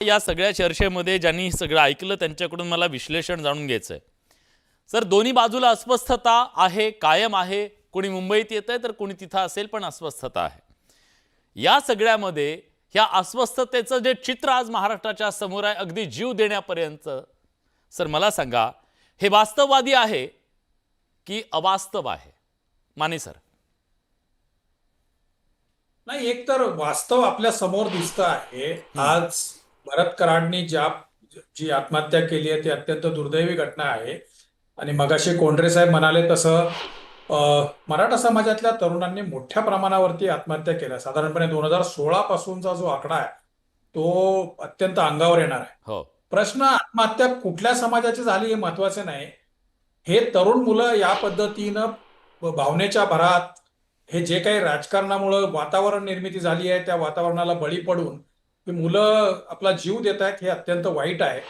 या सगळ्या चर्चेमध्ये ज्यांनी सगळं ऐकलं त्यांच्याकडून मला विश्लेषण जाणून घ्यायचं आहे. सर, दोन्ही बाजूला अस्वस्थता आहे, कायम आहे. कोणी मुंबईत येतंय तर कोणी तिथं असेल, पण अस्वस्थता आहे. या सगळ्यामध्ये ह्या अस्वस्थतेचं जे चित्र आज महाराष्ट्राच्या समोर आहे, अगदी जीव देण्यापर्यंत, सर मला सांगा, हे वास्तववादी आहे की अवास्तव आहे? माने सर. नाही, एक तर वास्तव आपल्या समोर दिसतं आहे. आज भरत कराडनी जी आत्महत्या केली आहे ती अत्यंत दुर्दैवी घटना आहे. आणि मगाशी कोंढरे साहेब म्हणाले तसं मराठा समाजातल्या तरुणांनी मोठ्या प्रमाणावरती आत्महत्या केल्या. साधारणपणे 2016 पासूनचा जो आकडा आहे तो अत्यंत अंगावर येणार आहे. हो. प्रश्न आत्महत्या कुठल्या समाजाची झाली हे महत्वाचे नाही. हे तरुण मुलं या पद्धतीनं भावनेच्या भरात हे जे काही राजकारणामुळं वातावरण निर्मिती झाली आहे त्या वातावरणाला बळी पडून ही मुलं आपला जीव देत आहेत, हे अत्यंत वाईट आहे.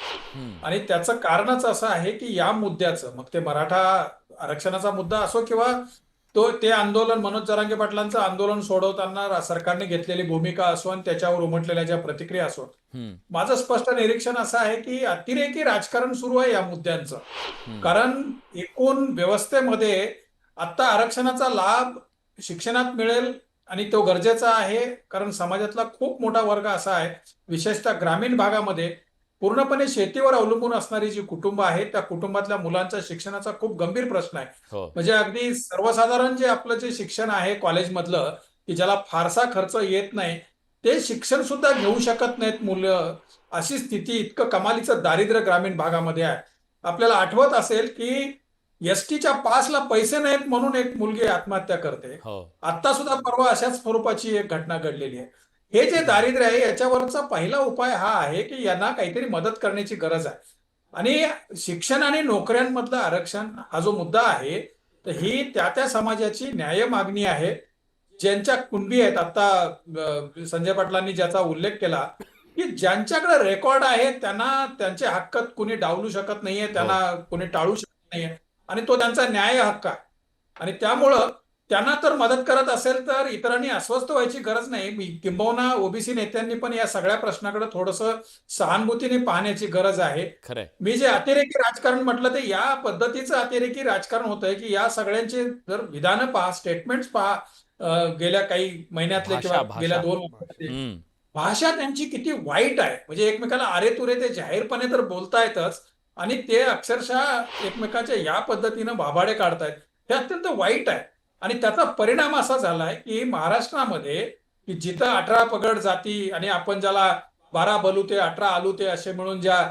आणि त्याचं कारणच असं आहे की या मुद्द्याचं, मग ते मराठा आरक्षणाचा मुद्दा असो किंवा ते आंदोलन, मनोज जरांगे पाटलांचं आंदोलन सोडवताना सरकारने घेतलेली भूमिका असो आणि त्याच्यावर उमटलेल्या ज्या प्रतिक्रिया असो, माझं स्पष्ट निरीक्षण असं आहे की अतिरेकी राजकारण सुरू आहे या मुद्द्यांचं. कारण एकूण व्यवस्थेमध्ये आता आरक्षणाचा लाभ शिक्षणात मिळेल आणि तो गरजेचा आहे, कारण समाजातला खूप मोठा वर्ग असा आहे, विशेषतः ग्रामीण भागामध्ये पूर्णपणे शेतीवर अवलंबून असणारी जी कुटुंब आहेत त्या कुटुंबातल्या मुलांच्या शिक्षणाचा खूप गंभीर प्रश्न आहे. हो. म्हणजे अगदी सर्वसाधारण जे आपलं जे शिक्षण आहे कॉलेजमधलं, की ज्याला फारसा खर्च येत नाही, ते शिक्षण सुद्धा घेऊ शकत नाहीत मुलं. अशी स्थिती, इतकं कमालीचं दारिद्र्य ग्रामीण भागामध्ये आहे. आपल्याला आठवत असेल की एसटीच्या पासला पैसे नाहीत म्हणून एक मुलगी आत्महत्या करते. हो. आता सुद्धा परवा अशाच स्वरूपाची एक घटना घडलेली आहे. हे जे दारिद्र्य आहे याच्यावरचा पहिला उपाय हा आहे की यांना काहीतरी मदत करण्याची गरज आहे. आणि शिक्षण आणि नोकऱ्यांमधलं आरक्षण हा जो मुद्दा आहे, तर ही त्या समाजाची न्याय मागणी आहे. ज्यांच्या कुणबी आहेत, आता संजय पाटलांनी ज्याचा उल्लेख केला की ज्यांच्याकडे रेकॉर्ड आहे त्यांना त्यांचे हक्क कुणी डावलू शकत नाहीये, त्यांना कुणी टाळू शकत नाहीये आणि तो त्यांचा न्याय हक्क आहे. आणि त्यामुळं त्यांना तर मदत करत असेल तर इतरांनी अस्वस्थ व्हायची गरज नाही. किंबहुना ओबीसी नेत्यांनी पण या सगळ्या प्रश्नाकडे थोडंसं सहानुभूतीने पाहण्याची गरज आहे. खरंय. मी जे अतिरेकी राजकारण म्हटलं ते या पद्धतीचं अतिरेकी राजकारण होत आहे की या सगळ्यांचे जर विधानं पहा, स्टेटमेंट्स पहा, गेल्या काही महिन्यातले किंवा गेल्या 2 वर्षातले, भाषा त्यांची किती वाईट आहे. म्हणजे एकमेकाला अरे तुरे ते जाहीरपणे तर बोलतायतच आणि ते अक्षरशः एकमेकाच्या या पद्धतीनं भाबाडे काढतायत. हे अत्यंत वाईट आहे. आणि त्याचा परिणाम असा झालाय की महाराष्ट्रामध्ये की जिथं 18 पगड जाती आणि आपण ज्याला 12 बलुते 18 आलुते असे मिळून ज्या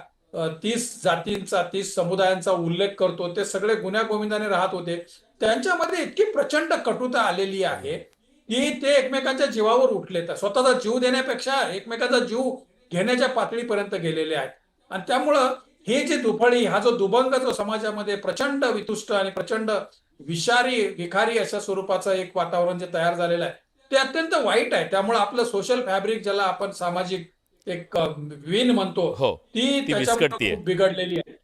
30 जातींचा, 30 समुदायांचा उल्लेख करतो, ते सगळे गुण्यागोविंदाने राहत होते. त्यांच्यामध्ये इतकी प्रचंड कटुता आलेली आहे की ते एकमेकांच्या जीवावर उठले, तर स्वतःचा जीव देण्यापेक्षा एकमेकांचा जीव घेण्याच्या पातळीपर्यंत गेलेले आहेत. आणि त्यामुळं हे जे दुफळी, हा जो दुभंग जो समाजामध्ये प्रचंड वितुष्ट आणि प्रचंड विषारी विखारी अशा स्वरूपाचं एक वातावरण जे तयार झालेलं आहे ते अत्यंत वाईट आहे. त्यामुळे आपलं सोशल फॅब्रिक, ज्याला आपण सामाजिक एक विण म्हणतो, हो. ती ती त्याच्यामुळे विस्कटतीये. खूप बिघडलेली आहे.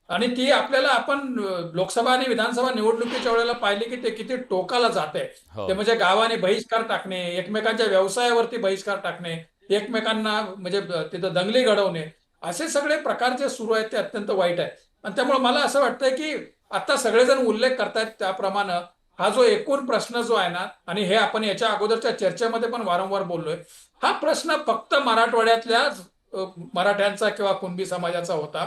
आणि ती आपल्याला आपण लोकसभा आणि विधानसभा निवडणुकीच्या वेळेला पाहिली की ते किती टोकाला जात आहे. हो. ते म्हणजे गावाने बहिष्कार टाकणे, एकमेकांच्या व्यवसायावरती बहिष्कार टाकणे, एकमेकांना म्हणजे तिथं दंगली घडवणे, असे सगळे प्रकार जे सुरू आहेत ते अत्यंत वाईट आहे. आणि त्यामुळे मला असं वाटतंय की आता सगळेजण उल्लेख करतायत त्याप्रमाणे हा जो एकूण प्रश्न जो आहे ना, आणि हे आपण याच्या अगोदरच्या चर्चेमध्ये पण वारंवार बोललोय, हा प्रश्न फक्त मराठवाड्यातल्या मराठ्यांचा किंवा कुणबी समाजाचा होता.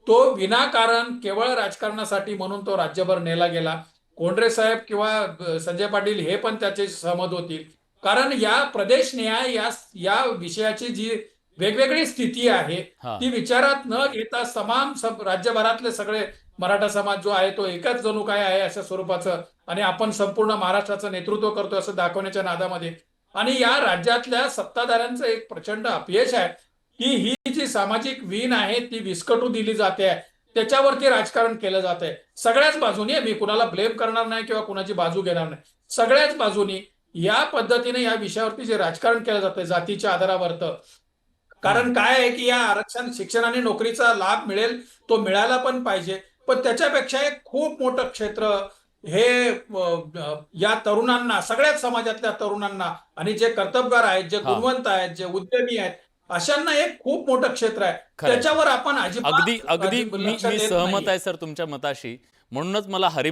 तो विनाकारण केवळ राजकारणासाठी म्हणून तो राज्यभर नेला गेला. कोंढरे साहेब किंवा संजय पाटील हे पण त्याचे सहमत होतील. कारण या प्रदेश न्याय या विषयाची जी वेगवेगळी स्थिती आहे ती विचारात न घेता राज्यभरातले सगळे मराठा समाज जो आहे तो एकच जणू काय आहे अशा स्वरूपाचं, आणि आपण संपूर्ण महाराष्ट्राचं नेतृत्व करतोय असं दाखवण्याच्या नादामध्ये, आणि या राज्यातल्या सत्ताधाऱ्यांचं एक प्रचंड अपयश आहे की ही जी सामाजिक वीण आहे ती विस्कटू दिली जाते, त्याच्यावरती राजकारण केलं जात आहे सगळ्याच बाजूनी. मी कुणाला ब्लेम करणार नाही किंवा कुणाची बाजू घेणार नाही. सगळ्याच बाजूनी या पद्धतीने या विषयावरती जे राजकारण केलं जातंय जातीच्या आधारावरतं, कारण काय आहे की या आरक्षण, शिक्षण आणि नोकरीचा लाभ मिळेल, तो मिळाला पण पाहिजे, पण त्याच्यापेक्षा एक खूप मोठं क्षेत्र हे या तरुणांना, सगळ्याच समाजातल्या तरुणांना, आणि जे कर्तबगार आहेत, जे गुणवंत आहेत, जे उद्यमी आहेत, अशांना एक खूप मोठं क्षेत्र आहे, खरंय. त्याच्यावर आपण अगदी अगदी मी लक्षात मी येत सहमत नाहीये. आहे सर तुमच्या मताशी. म्हणूनच मला